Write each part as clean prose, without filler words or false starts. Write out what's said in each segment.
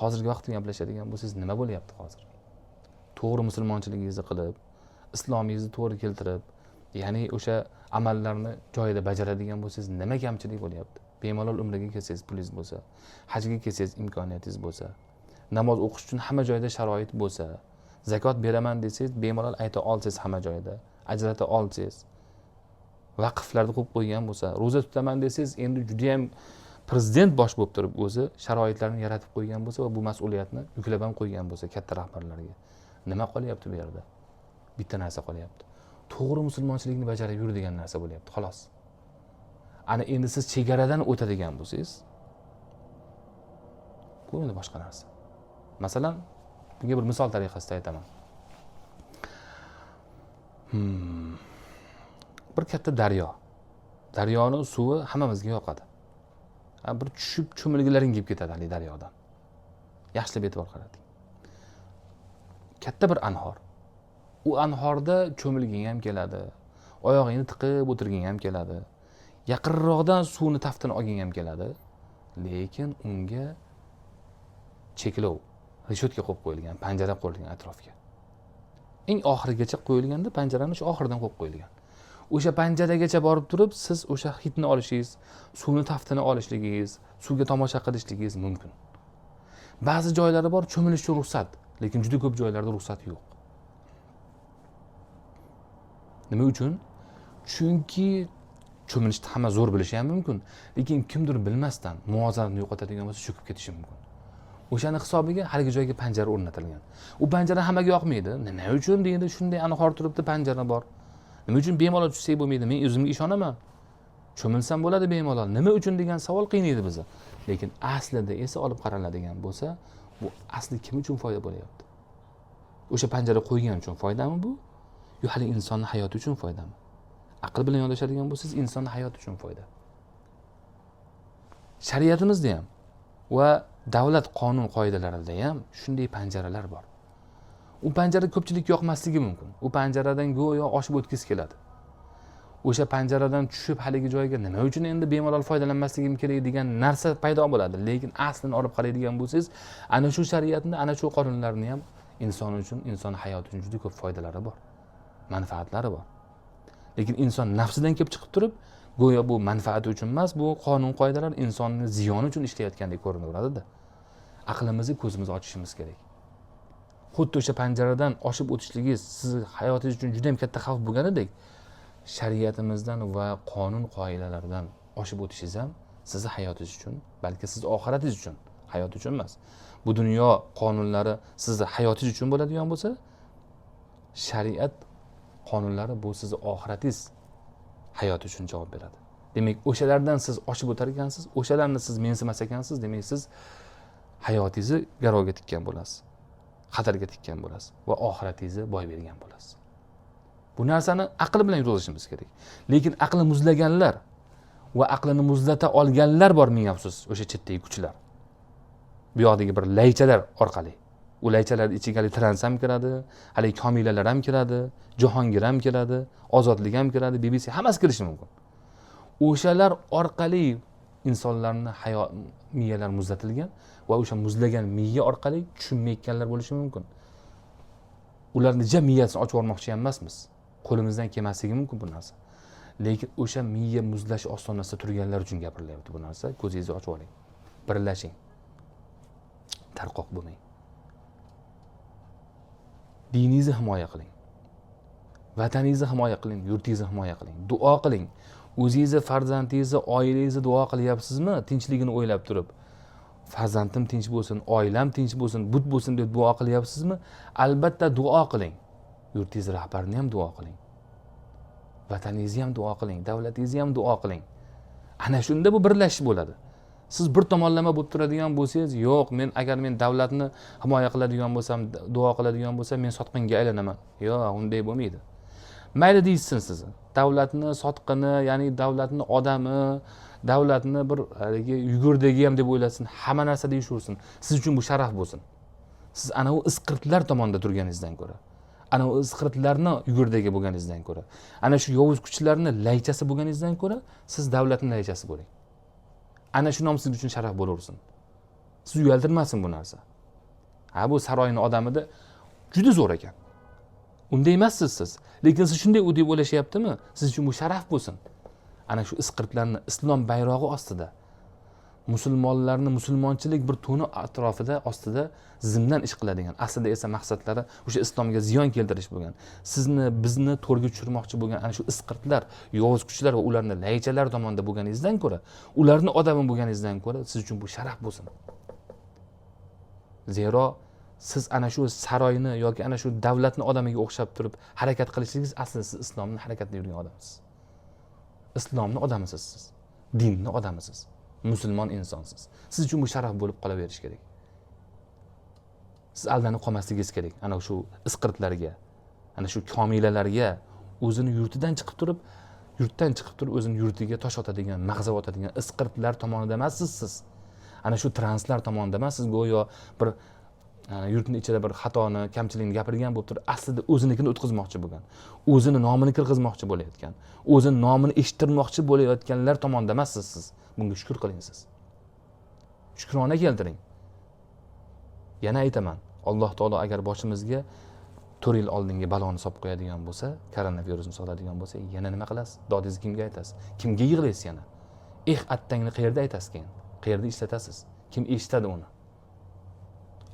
hozirgi vaqtda gaplashadigan bo'lsangiz nima bo'lyapti hozir? To'g'ri musulmonchiligingizni qilib, islomingizni to'g'ri keltirib, ya'ni o'sha amallarni joyida bajaradigan bo'lsangiz nima kamchilik bo'lyapti? Bemalol umraga kelsangiz pulingiz bo'lsa, hajga kelsangiz imkoniyatingiz bo'lsa, namoz o'qish uchun hamma joyda sharoit bo'lsa, zakot beraman desangiz bemalol ayta olsangiz hamma joyda, ajrata olsangiz, vaqflarni qo'yib qo'ygan bo'lsa, ro'za tutaman desangiz endi juda ham prezident bosh bo'lib turib o'zi sharoitlarni yaratib qo'ygan bo'lsa va bu mas'uliyatni yuklab ham qo'ygan bo'lsa katta rahbarlarga, nima qolyapti bu yerda? Bitta narsa qolyapti. To'g'ri musulmonchilikni bajarib yur degan narsa bo'lyapti, xolos. Ana endi siz chegaradan o'tadigan bo'lsangiz, bu endi boshqa narsa. Masalan, bunga bir misol tariqasida aytaman. Bir katta daryo. Daryoning suvi hammamizga yoqadi. Bir tushib cho'milgilaring kelib ketadi hali daryodan. Yaxshilab e'tibor qarating. Katta bir anhor. U anhorda cho'milging ham keladi. Oyog'ingni tiqib o'tirging ham keladi. Yaqinroqdan suvni taftini olging ham keladi. Lekin unga cheklov, reshetka qo'yib qo'yilgan, panjara qo'yilgan atrofga. Eng oxirigacha qo'yilganda panjarani shu oxiridan qo'yib qo'yilgan. O'sha panjaragacha borib turib, siz o'sha hidni olishingiz, suvni taftini olishligingiz, suvga tomosha qilishligingiz mumkin. Ba'zi joylari bor, cho'milish uchun ruxsat, lekin juda ko'p joylarda ruxsat yo'q. Nima uchun? Chunki cho'milishni hamma zo'r bilishi ham mumkin, lekin kimdir bilmasdan muvozanatni yo'qotadigan bo'lsa cho'kib ketishi mumkin. O'shani hisobiga haligi joyga panjara o'rnatilgan. U panjara hammaga yoqmaydi. Nima uchun deydi, shunday anhor turibdi, panjara bor. Nima uchun bemalol tushsak bo'lmaydi? Men o'zimga ishonaman. Cho'milsam bo'ladi bemalol. Nima uchun degan savol qiynaydi bizni. Lekin aslida esa olib qaraladigan bo'lsa, bu asli kim uchun foyda bo'lyapti? O'sha panjara qo'ygan uchun foydami bu? Yo hali insonning hayoti uchun foydami? Aql bilan yondashadigan bo'lsangiz, insonning hayoti uchun foyda. Shariatimizda ham va davlat qonun qoidalarida ham shunday panjaralar bor. U panjara ko'pchilik yoqmasligi mumkin. U panjaradan go'yo oshib o'tkiz keladi. O'sha panjaradan tushib haligi joyga nima uchun endi bemalol foydalanmasligim kerak degan narsa paydo bo'ladi. Lekin aslini olib qaraydigan bo'lsangiz, ana shu shariatni, ana shu qonunlarni ham inson uchun, inson hayoti uchun juda ko'p foydalari bor, manfaatlari bor. Lekin inson nafsidan kelib chiqib turib, go'yo bu manfaati uchun emas, bu qonun qoidalar insonning ziyoni uchun ishlayotgandek ko'rinaveradi-da. Aqlimizni, ko'zimizni ochishimiz kerak. Xuddi o'sha panjaradan oshib o'tishligingiz sizning hayotingiz uchun juda ham katta xavf bo'lganidek, shariatimizdan va qonun qoidalaridan oshib o'tishingiz ham sizning hayotingiz uchun, balki siz oxiratingiz uchun, hayot uchun emas. Bu dunyo qonunlari sizning hayotingiz uchun bo'ladigan bo'lsa, shariat qonunlari bu sizning oxiratingiz hayot uchun javob beradi. Demak, o'shalardan siz oshib o'tar ekansiz, o'shalarni siz mensimas ekansiz, demak siz hayotingizni garovga tikkan bo'lasiz, xatarga tikkan bo'lasiz va oxiratingizni boy bergan bo'lasiz. Bu narsani aql bilan yurg'izishimiz kerak. Lekin aqli muzlaganlar va aqlini muzlata olganlar bor, ming afsus, o'sha chetdagi kuchlar. Bu yoqdagi bir laychalar orqali. U laychalar ichiga Trans ham kiradi, hali Komilalar ham kiradi, Jahongir ham kiradi, Ozodlik ham kiradi, BBC hammasi kirishi mumkin. O'shalar orqali insonlarning hayot miyalari muzlatilgan va o'sha muzlagan miya orqali tushunmayotganlar bo'lishi mumkin. Ularni jam miyasini ochib olmoqchi ham emasmiz. Qo'limizdan kelmasligi mumkin bu narsa. Lekin o'sha miya muzlash ostonasida turganlar uchun gapirilyapti bu narsa. Ko'zingizni ochib oling. Birlashing. Tarqoq bo'lmang. Diningizni himoya qiling. Vataningizni himoya qiling, yurtingizni himoya qiling. Duo qiling. O'zingizni, farzandingizni, oilangizni duo qilyapsizmi? Tinchligini o'ylab turib. Farzandim tinch bo'lsin, oilam tinch bo'lsin, but bo'lsin deb duo qilyapsizmi? Albatta duo qiling. Yurtingiz rahbarini ham duo qiling. Vataningizni ham duo qiling, davlatingizni ham duo qiling. Ana shunda bu birlashish bo'ladi. Siz bir tomonlama bo'lib turadigan bo'lsangiz, yo'q, men agar men davlatni himoya qiladigan bo'lsam, duo qiladigan bo'lsam, men sotqinga aylanaman. Yo'q, unday bo'lmaydi. Mayli deysin siz. Davlatni sotqini, ya'ni davlatni odami, davlatni bir yugurdagi ham deb o'ylasin, hamma narsa deyishursin. Siz uchun bu sharaf bo'lsin. Siz ana u isqirtlar tomonda turganingizdan ko'ra, ana u isqirtlarni yugurdagi bo'lganingizdan ko'ra, ana shu yovuz kuchlarni laychasi bo'lganingizdan ko'ra, siz davlatning laychasi bo'ling. Ana shu nom siz uchun sharaf bo'laversin. siz uyaltirmasin bu narsa. Ha, bu saroyning odamida juda zo'r ekan. Unday emassiz siz. Lekin siz shunday u deb o'ylashyaptimi? Siz uchun bu sharaf bo'lsin. Ana shu isqirtlarni islom bayrog'i ostida, musulmonlarni musulmonchilik bir to'ni atrofida ostida zimdan ish qiladigan, aslida esa maqsadlari o'sha islomga ziyon keltirish bo'lgan. Sizni, bizni to'rga tushirmoqchi bo'lgan ana shu isqirtlar, yovuz kuchlar va ularni laychalar tomonidan bo'lganingizdan ko'ra, ularni odami bo'lganingizdan ko'ra siz uchun bu sharaf bo'lsin. Zero siz ana shu saroyni yoki ana shu davlatni odamiga o'xshab turib harakat qilishligingiz aslida siz islomni harakatida yurgan odamsiz. Islomni odamisiz siz. Dinni odamisiz. Musulmon insonsiz. Siz uchun bu sharaf bo'lib qolaverish kerak. Siz aldanib qolmasligingiz kerak. Ana shu isqirtlarga, ana shu komilalarga o'zini yurtdan chiqib turib o'zini yurtiga tosh otadigan, mag'zab otadigan isqirtlar tomonidan emassiz siz. Ana shu translar tomonidan emas, siz go'yo bir yurtni ichida bir xatoni, kamchilikni gapirgan bo'lib turib, aslida o'zinikini o'tkazmoqchi bo'lgan, o'zini nomini kirgizmoqchi bo'layotgan, o'zini nomini eshittirmoqchi bo'layotganlar tomonidan emassiz siz. Bunga shukr qiling siz. Shukrona keltiring. Yana aytaman, Alloh taolo agar boshimizga 4 yil oldingi baloni solib qo'yadigan bo'lsa, koronavirusni soladigan bo'lsa, yana nima qilasiz? Dodingizni kimga aytasiz? Kimga yig'laysiz yana? Attangni qayerda aytasiz keyin? Qayerda ishlatasiz? Kim eshitadi uni?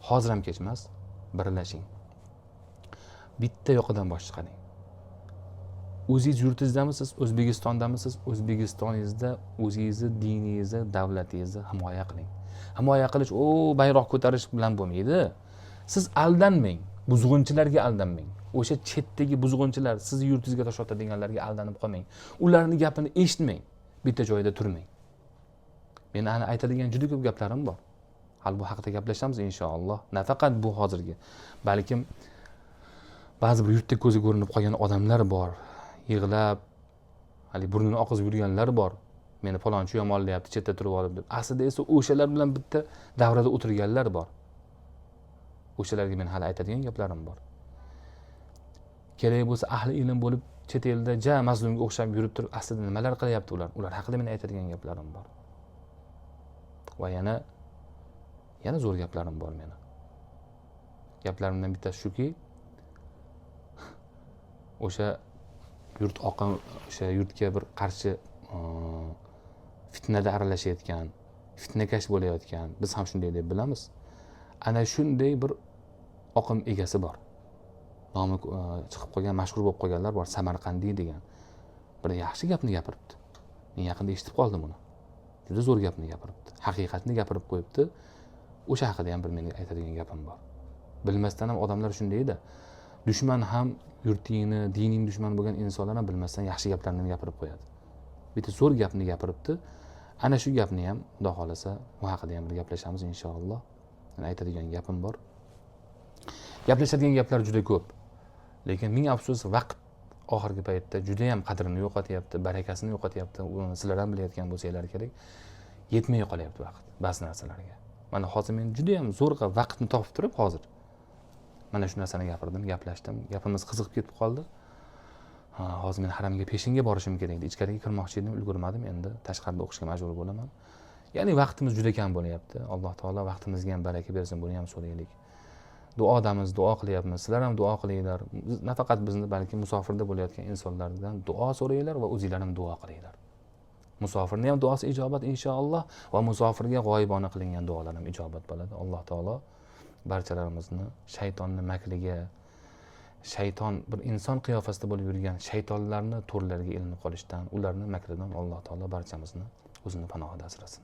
Hozir ham kech emas, birlashing. Bitta yoqadan bosh chiqaring. O'zingiz yurtingizdamisiz, O'zbekistondamisiz? O'zbekistoningizda o'zingizni diningizni, davlatingizni himoya qiling. Himoya qilish bayroq ko'tarish bilan bo'lmaydi. Siz aldanmang, buzg'unchilarga aldanmang. O'sha chetdagi buzg'unchilar sizni yurtingizga tosh otadiganlarga aldanib qolmang. Ularning gapini eshitmang. Bitta joyda turmang. Men ana aytadigan juda ko'p gaplarim bor. Hali bu haqida gaplashamiz inshaalloh. Nafaqat bu hozirgi, balkim ba'zi bir yurtda ko'zi ko'rinib qolgan odamlar bor. Yig'lab, hali burnini oqizib yurganlar bor. Meni falonchi yomonlayapti, chetda turib olib deb. Aslida esa o'shalar bilan bitta davrada o'tirganlar bor. O'shalarga men hali aytadigan gaplarim bor. Kerak bo'lsa ahli ilm bo'lib chet elda mazlumga o'xshab yurib turib, aslida nimalar qilyapti ular? Ular haqida men aytadigan gaplarim bor. Va yana zo'r gaplarim bor meni. Gaplarimdan bittasi shuki, o'sha yurtga bir qarshi fitnada aralashayotgan, fitnakash bo'layotgan, biz ham shunday deb bilamiz. Ana shunday bir oqim egasi bor. Nomi chiqib qolgan, mashhur bo'lib qolganlar bor, Samarqandiy degan. Bir yaxshi gapni gapiribdi. Men yaqinda eshitib qoldim uni. Juda zo'r gapni gapiribdi. Haqiqatni gapirib qo'yibdi. O'sha haqida ham bir menga aytadigan gapim bor. Bilmasdan ham odamlar shundaydi. Dushman ham yurtingni, dining dushman bo'lgan insonlar ham bilmasdan yaxshi gaplarni gapirib qo'yadi. Bitta zo'r gapni gapiribdi. Ana shu gapni ham, Xudo xolasa, bu haqida ham bir gaplashamiz inshaalloh. Men aytadigan gapim bor. Gaplashadigan gaplar juda ko'p. Lekin ming afsus, vaqt oxirgi paytda juda ham qadrini yo'qotyapti, barakasini yo'qotyapti. Uni sizlar ham bilayotgan bo'lsanglar kerak. Yetmay qolyapti vaqt ba'zi narsalarga. Mana hozir men juda ham zo'rg'a vaqtni topib turib hozir mana shu narsani gapirdim, gaplashdim. Gapimiz qiziqib ketib qoldi. Hozir men haramga peshinga borishim kerak edi. Ichkariga kirmoqchi edim, ulgurmadim. Endi tashqarida o'qishga majbur bo'laman. Ya'ni vaqtimiz juda kam bo'lyapti. Alloh taolo vaqtimizga ham baraka bersin, buni ham so'raylik. Duodamiz, duo qilyapmiz. Sizlar ham duo qilinglar. Nafaqat bizni, balki musofirda bo'layotgan insonlardan duo so'ranglar va o'zingizlar ham duo qilinglar. Musofirning ham duosi ijobat inshaalloh va musofirga g'oyibona qilingan duolar ham ijobat bo'ladi. Alloh taolo barchalarimizni shaytonning makriga, shayton bir inson qiyofasida bo'lib yurgan shaytonlarni to'rlariga ilinib qolishdan, ularning makridan Alloh taolo barchamizni o'zining panohida asrasin.